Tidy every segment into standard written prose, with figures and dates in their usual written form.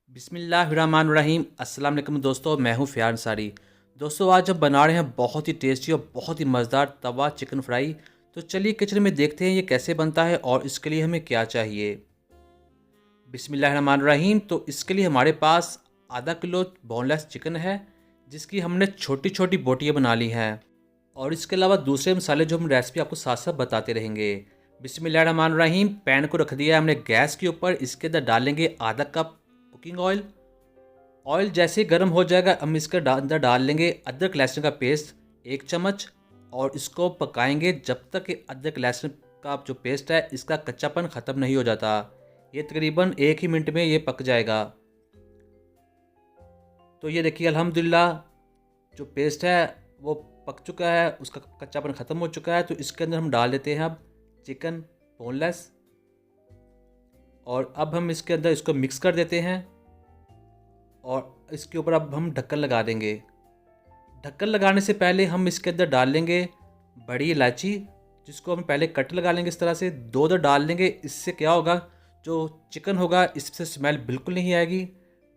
बिस्मिल्लाहिर्रहमानिर्रहीम। अस्सलाम वालेकुम दोस्तों, मैं हूं फ़ियान अंसारी। दोस्तों आज हम बना रहे हैं बहुत ही टेस्टी और बहुत ही मज़ेदार तवा चिकन फ्राई। तो चलिए किचन में देखते हैं ये कैसे बनता है और इसके लिए हमें क्या चाहिए। बिस्मिल्लाहिर्रहमानिर्रहीम। तो इसके लिए हमारे पास आधा किलो बोनलेस चिकन है, जिसकी हमने छोटी छोटी बोटियाँ बना ली हैं। और इसके अलावा दूसरे मसाले जो हम रेसिपी आपको साथ साथ बताते रहेंगे। बिस्मिल्लाहिर्रहमानिर्रहीम। पैन को रख दिया है हमने गैस के ऊपर। इसके अंदर डालेंगे आधा कप कुकिंग ऑयल। ऑयल जैसे ही गर्म हो जाएगा हम इसके अंदर डाल लेंगे अदरक लहसुन का पेस्ट 1 चम्मच। और इसको पकाएंगे जब तक कि अदरक लहसुन का जो पेस्ट है इसका कच्चापन ख़त्म नहीं हो जाता। ये तकरीबन 1 ही मिनट में ये पक जाएगा। तो ये देखिए अल्हम्दुलिल्लाह जो पेस्ट है वो पक चुका है, उसका कच्चापन ख़त्म हो चुका है। तो इसके अंदर हम डाल देते हैं अब चिकन बोनलेस। और अब हम इसके अंदर इसको मिक्स कर देते हैं। और इसके ऊपर अब हम ढक्कन लगा देंगे। ढक्कन लगाने से पहले हम इसके अंदर डाल लेंगे बड़ी इलायची, जिसको हम पहले कट लगा लेंगे इस तरह से 2 डाल लेंगे। इससे क्या होगा, जो चिकन होगा इससे स्मेल बिल्कुल नहीं आएगी।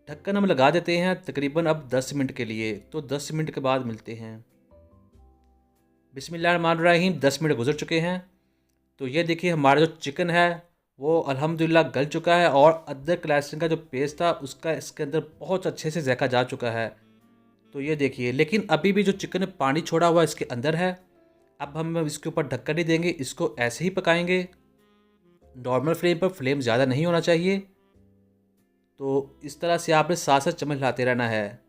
ढक्कन हम लगा देते हैं तकरीबन अब 10 मिनट के लिए। तो 10 मिनट के बाद मिलते हैं। बिस्मिल्लाहिर्रहमानिर्रहीम। 10 मिनट गुजर चुके हैं। तो ये देखिए हमारा जो चिकन है वो अल्हम्दुलिल्लाह गल चुका है। और अदरक लहसुन का जो पेस्ट था उसका इसके अंदर बहुत अच्छे से जायका जा चुका है। तो ये देखिए, लेकिन अभी भी जो चिकन में पानी छोड़ा हुआ इसके अंदर है। अब हम इसके ऊपर ढक्कन नहीं देंगे, इसको ऐसे ही पकाएंगे नॉर्मल फ्लेम पर। फ्लेम ज़्यादा नहीं होना चाहिए। तो इस तरह से आपने साथ साथ चम्मच हिलाते रहना है।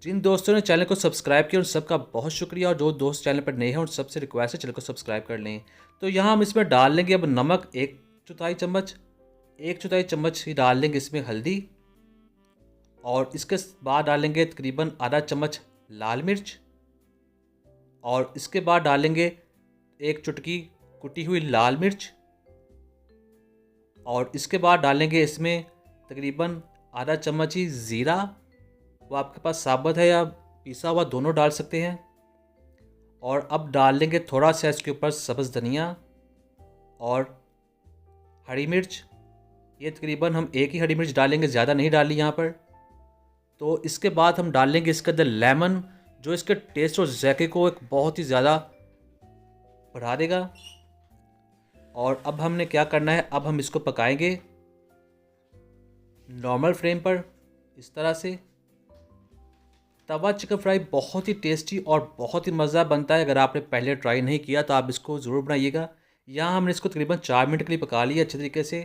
जिन दोस्तों ने चैनल को सब्सक्राइब किया उन सबका बहुत शुक्रिया। और जो दोस्त चैनल पर नए हैं उन सबसे रिक्वेस्ट है चैनल को सब्सक्राइब कर लें। तो यहाँ हम इसमें डाल लेंगे अब नमक 1/4 चम्मच। 1/4 चम्मच ही डाल लेंगे इसमें हल्दी। और इसके बाद डालेंगे तकरीबन आधा चम्मच लाल मिर्च। और इसके बाद डालेंगे 1 चुटकी कुटी हुई लाल मिर्च। और इसके बाद डालेंगे इसमें तकरीबन आधा चम्मच ही ज़ीरा। वो आपके पास साबुत है या पिसा हुआ, दोनों डाल सकते हैं। और अब डाल लेंगे थोड़ा सा इसके ऊपर सब्ज़ धनिया और हरी मिर्च। ये तकरीबन हम 1 ही हरी मिर्च डालेंगे, ज़्यादा नहीं डाली यहाँ पर। तो इसके बाद हम डाल लेंगे इसके अंदर लेमन, जो इसके टेस्ट और जायके को एक बहुत ही ज़्यादा बढ़ा देगा। और अब हमने क्या करना है, अब हम इसको पकाएंगे नॉर्मल फ्लेम पर इस तरह से। तवा चिकन फ्राई बहुत ही टेस्टी और बहुत ही मज़ा बनता है। अगर आपने पहले ट्राई नहीं किया तो आप इसको ज़रूर बनाइएगा। यहाँ हमने इसको तकरीबन 4 मिनट के लिए पका लिया अच्छे तरीके से।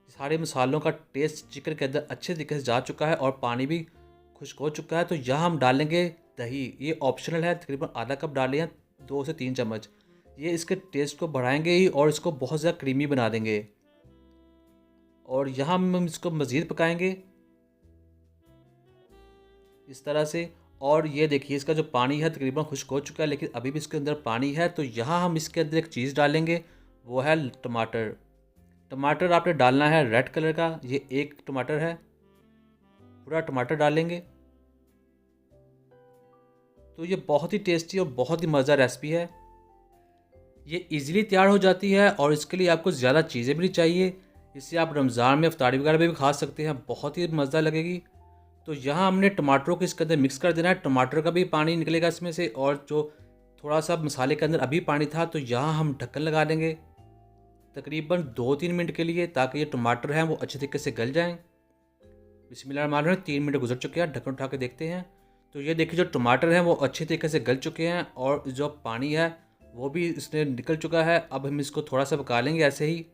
सारे मसालों का टेस्ट चिकन के अंदर अच्छे तरीके से जा चुका है और पानी भी खुश्क हो चुका है। तो यहाँ हम डालेंगे दही। ये ऑप्शनल है, तकरीबन आधा कप डालें या 2 से 3 चम्मच। ये इसके टेस्ट को बढ़ाएंगे ही और इसको बहुत ज़्यादा क्रीमी बना देंगे। और यहाँ हम इसको मज़ीद पकाएंगे इस तरह से। और ये देखिए इसका जो पानी है तकरीबन खुश्क हो चुका है, लेकिन अभी भी इसके अंदर पानी है। तो यहाँ हम इसके अंदर एक चीज़ डालेंगे, वो है टमाटर। टमाटर आपने डालना है रेड कलर का। ये 1 टमाटर है, पूरा टमाटर डालेंगे। तो ये बहुत ही टेस्टी और बहुत ही मज़ेदार रेसिपी है। ये इजीली तैयार हो जाती है और इसके लिए आपको ज़्यादा चीज़ें भी नहीं चाहिए। इससे आप रमज़ान में इफ्तारी वगैरह में भी खा सकते हैं, बहुत ही मज़ेदार लगेगी। तो यहाँ हमने टमाटरों को इसके अंदर मिक्स कर देना है। टमाटर का भी पानी निकलेगा इसमें से, और जो थोड़ा सा मसाले के अंदर अभी पानी था। तो यहाँ हम ढक्कन लगा देंगे तकरीबन 2-3 मिनट के लिए, ताकि ये टमाटर हैं वो अच्छे तरीके से गल जाएँ। बिस्मिल्लाहिर्रहमानिर्रहीम। 3 मिनट गुजर चुके हैं, ढक्कन उठा के देखते हैं। तो ये देखिए जो टमाटर हैं वो अच्छे तरीके से गल चुके हैं और जो पानी है वो भी इसने निकल चुका है। अब हम इसको थोड़ा सा पका लेंगे ऐसे ही।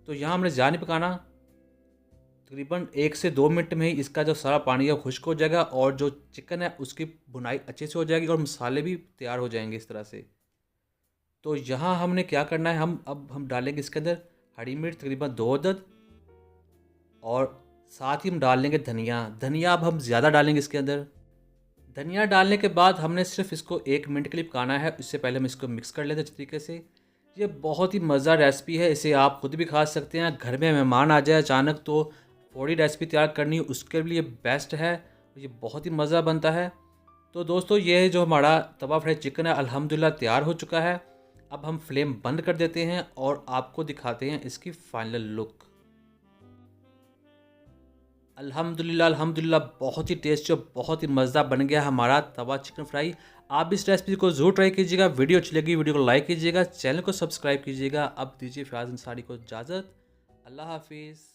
तो यहाँ हमने ज़्यादा नहीं पकाना, तकरीबन 1 से 2 मिनट में ही इसका जो सारा पानी है खुश्क हो जाएगा और जो चिकन है उसकी भुनाई अच्छे से हो जाएगी और मसाले भी तैयार हो जाएंगे इस तरह से। तो यहाँ हमने क्या करना है, हम डालेंगे इसके अंदर हरी मिर्च तकरीबन 2 अदद। और साथ ही हम डाल लेंगे धनिया। धनिया अब हम ज़्यादा डालेंगे इसके अंदर। धनिया डालने के बाद हमने सिर्फ इसको 1 मिनट के लिए पकाना है। इससे पहले हम इसको मिक्स कर लेते हैं अच्छे तरीके से। ये बहुत ही मज़ेदार रेसिपी है, इसे आप खुद भी खा सकते हैं। घर में मेहमान आ जाए अचानक तो फौरी रेसिपी तैयार करनी उसके लिए बेस्ट है। ये बहुत ही मज़ा बनता है। तो दोस्तों ये जो हमारा तवा फ्राई चिकन है अल्हम्दुलिल्लाह तैयार हो चुका है। अब हम फ्लेम बंद कर देते हैं और आपको दिखाते हैं इसकी फाइनल लुक। अल्हम्दुलिल्लाह अल्हम्दुलिल्लाह, बहुत ही टेस्टी और बहुत ही मज़ेदार बन गया हमारा तवा चिकन फ्राई। आप इस रेसिपी को ज़रूर ट्राई कीजिएगा। वीडियो अच्छी लगी वीडियो को लाइक कीजिएगा, चैनल को सब्सक्राइब कीजिएगा। अब दीजिए फ़याज़ अंसारी को इजाज़त। अल्लाह हाफिज़।